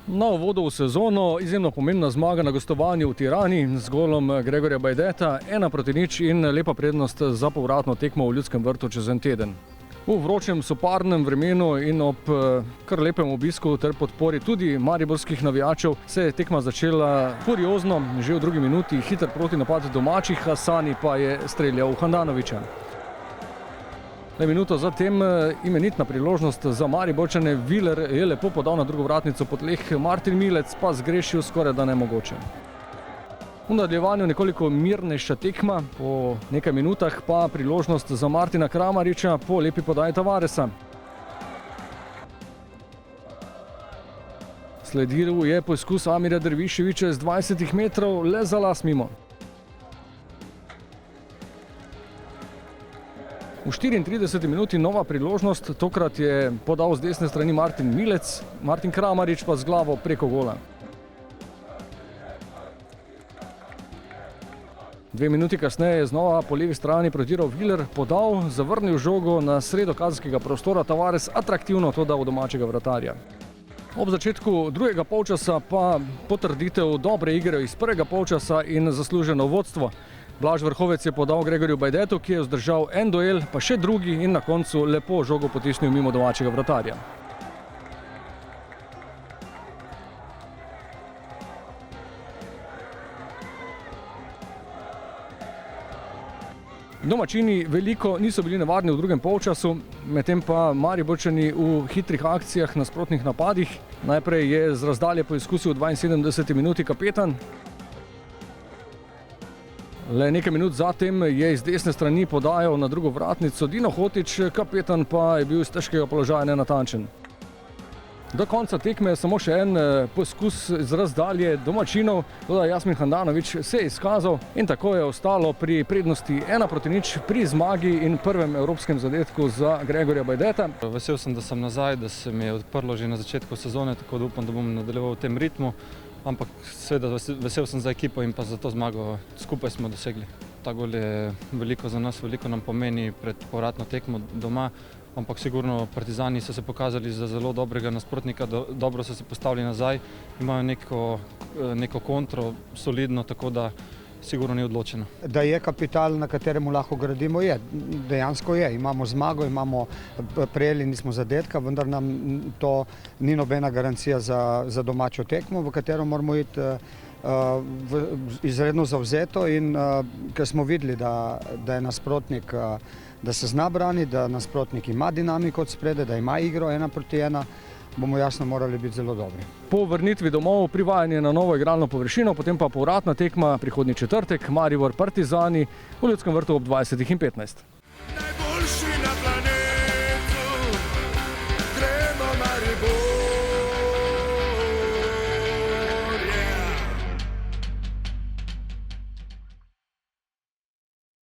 Na uvodu v sezono izjemno pomembna zmaga na gostovanju v Tirani z golom Gregorja Bajdeta, 1:0 in lepa prednost za povratno tekmo v Ljudskem vrtu čez en teden. V vročem soparnem vremenu in ob kar lepem obisku ter podpori tudi mariborskih navijačev se je tekma začela kuriozno, že v drugi minuti hiter protinapad domačih, Hasani pa je streljal v Handanovića. Le minuto zatem imenitna priložnost za Mariborčane, Viler je lepo podal na drugo vratnico po tleh, Martin Milec pa zgrešil skoraj da nemogoče. V nadaljevanju nekoliko mirnejša tekma, po nekaj minutah pa priložnost za Martina Kramariča po lepi podaji Tavaresa. Sledil je poizkus Amirja Derviševića z 20 metrov, le za las mimo. V 34 minuti nova priložnost, tokrat je podal z desne strani Martin Milec, Martin Kramarič pa z glavo preko gola. 2 minuti kasneje je znova po levi strani pretiral Viler, podal, zavrnil žogo na sredo kazenskega prostora, Tavares atraktivno to dal v domačega vratarja. Ob začetku drugega polčasa pa potrditev dobre igre iz prvega polčasa in zasluženo vodstvo. Blaž Vrhovec je podal Gregorju Bajdetu, ki je vzdržal en duel, pa še drugi in na koncu lepo žogo potisnil mimo domačega vratarja. Domačini veliko niso bili nevarni v drugem polčasu, medtem pa Mariborčani v hitrih akcijah, nasprotnih napadih. Najprej je z razdalje poizkusil v 72 minuti kapetan. Le nekaj minut zatem je iz desne strani podajal na drugo vratnico Dino Hotić, kapetan pa je bil iz težkega položaja nenatančen. Do konca tekme je samo še en poskus z razdalje domačinov, toda Jasmin Handanović se je izkazal in tako je ostalo pri prednosti 1:0 pri zmagi in prvem evropskem zadetku za Gregorja Bajdeta. Vesel sem, da sem nazaj, da se mi je odprlo že na začetku sezone, tako da upam, da bom nadaljeval v tem ritmu. Ampak seveda vesel sem za ekipo in pa za to zmago skupaj smo dosegli. Ta gol je veliko za nas, veliko nam pomeni pred povratno tekmo doma, ampak sigurno Partizani so se pokazali za zelo dobrega nasprotnika, dobro so se postavili nazaj, imajo neko kontro, solidno, tako da sigurno ni odločeno. Da je kapital, na kateremu lahko gradimo, je. Dejansko je. Imamo zmago, prejeli nismo zadetka, vendar nam to ni nobena garancija za domačo tekmo, v katero moramo iti izredno zavzeto in ker smo videli, da je nasprotnik, da se zna braniti, da nasprotnik ima dinamiko od spredaj, da ima igro 1:1, bomo jasno morali biti zelo dobri. Po vrnitvi domov privajanje na novo igralno površino, potem pa povratna tekma prihodnji četrtek, Maribor Partizani v Ljudskem vrtu ob 20:15.